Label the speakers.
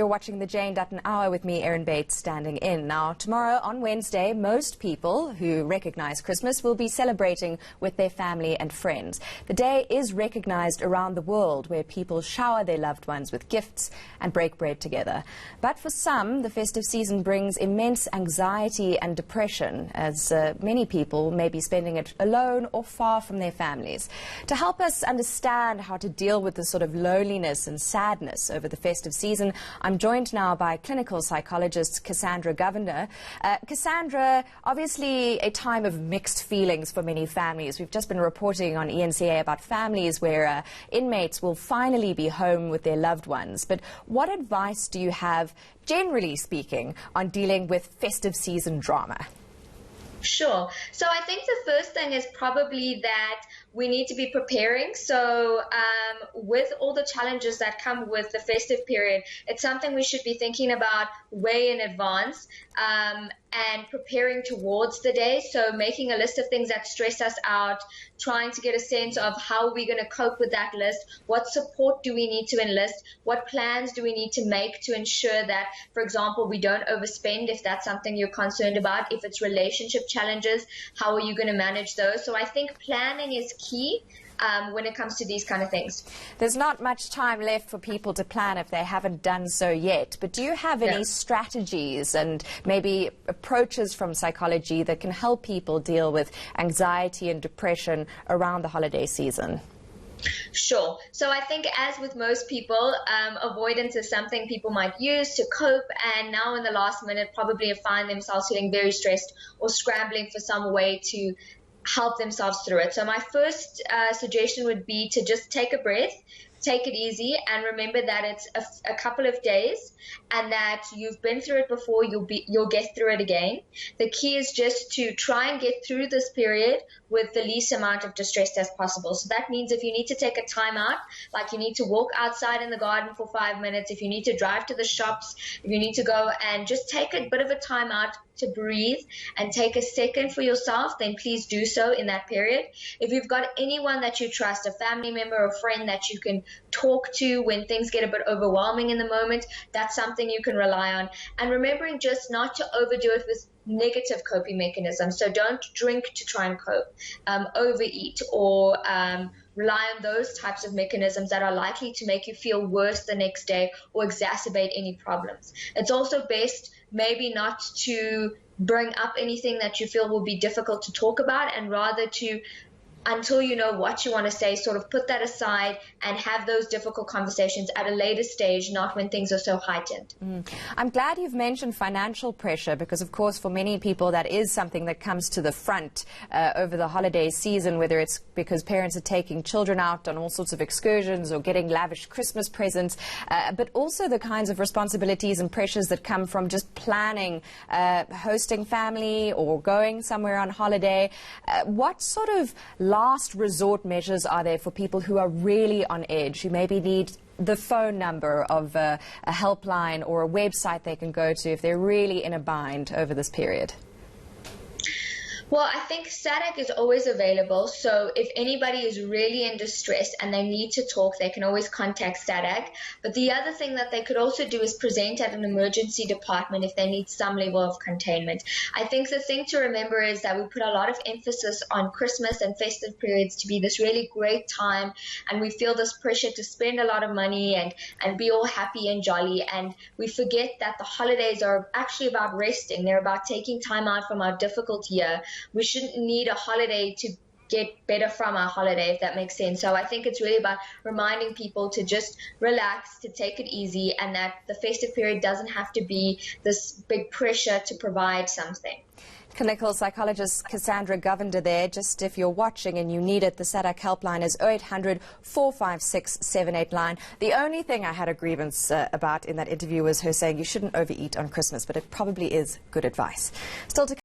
Speaker 1: You're watching the Jane Dutton Hour with me, Erin Bates, standing in. Now, tomorrow on Wednesday, most people who recognise Christmas will be celebrating with their family and friends. The day is recognised around the world, where people shower their loved ones with gifts and break bread together. But for some, the festive season brings immense anxiety and depression, as many people may be spending it alone or far from their families. To help us understand how to deal with this sort of loneliness and sadness over the festive season, I'm joined now by clinical psychologist Cassandra Govender. Cassandra, obviously a time of mixed feelings for many families. We've just been reporting on ENCA about families where inmates will finally be home with their loved ones. But what advice do you have, generally speaking, on dealing with festive season drama?
Speaker 2: Sure. So I think the first thing is probably that we need to be preparing. So with all the challenges that come with the festive period, it's something we should be thinking about way in advance and preparing towards the day. So making a list of things that stress us out, trying to get a sense of how we're going to cope with that list, what support do we need to enlist, what plans do we need to make to ensure that, for example, we don't overspend if that's something you're concerned about. If it's relationship challenges, how are you going to manage those? So I think planning is key when it comes to these kind of things.
Speaker 1: There's not much time left for people to plan if they haven't done so yet, but do you have any strategies and maybe approaches from psychology that can help people deal with anxiety and depression around the holiday season?
Speaker 2: Sure. So I think, as with most people, avoidance is something people might use to cope, and now in the last minute probably find themselves feeling very stressed or scrambling for some way to help themselves through it. So my first suggestion would be to just take a breath, take it easy, and remember that it's a couple of days and that you've been through it before, you'll get through it again. The key is just to try and get through this period with the least amount of distress as possible. So that means if you need to take a time out, like you need to walk outside in the garden for 5 minutes, if you need to drive to the shops, if you need to go and just take a bit of a time out to breathe and take a second for yourself, then please do so in that period. If you've got anyone that you trust, a family member or friend that you can talk to when things get a bit overwhelming in the moment, that's something you can rely on. And remembering just not to overdo it with negative coping mechanisms. So don't drink to try and cope, overeat, or rely on those types of mechanisms that are likely to make you feel worse the next day or exacerbate any problems. It's also best maybe not to bring up anything that you feel will be difficult to talk about, and rather to, until you know what you want to say, sort of put that aside and have those difficult conversations at a later stage, not when things are so heightened.
Speaker 1: I'm glad you've mentioned financial pressure, because of course for many people that is something that comes to the front over the holiday season, whether it's because parents are taking children out on all sorts of excursions or getting lavish Christmas presents, but also the kinds of responsibilities and pressures that come from just planning, hosting family or going somewhere on holiday. What sort of last resort measures are there for people who are really on edge, who maybe need the phone number of a helpline or a website they can go to if they're really in a bind over this period?
Speaker 2: Well, I think SADC is always available, so if anybody is really in distress and they need to talk, they can always contact SADC. But the other thing that they could also do is present at an emergency department if they need some level of containment. I think the thing to remember is that we put a lot of emphasis on Christmas and festive periods to be this really great time, and we feel this pressure to spend a lot of money and be all happy and jolly, and we forget that the holidays are actually about resting. They're about taking time out from our difficult year. We shouldn't need a holiday to get better from our holiday, if that makes sense. So I think it's really about reminding people to just relax, to take it easy, and that the festive period doesn't have to be this big pressure to provide something.
Speaker 1: Clinical psychologist Cassandra Govender there. Just if you're watching and you need it, the SADC helpline is 0800 456 789. The only thing I had a grievance about in that interview was her saying you shouldn't overeat on Christmas, but it probably is good advice. Still to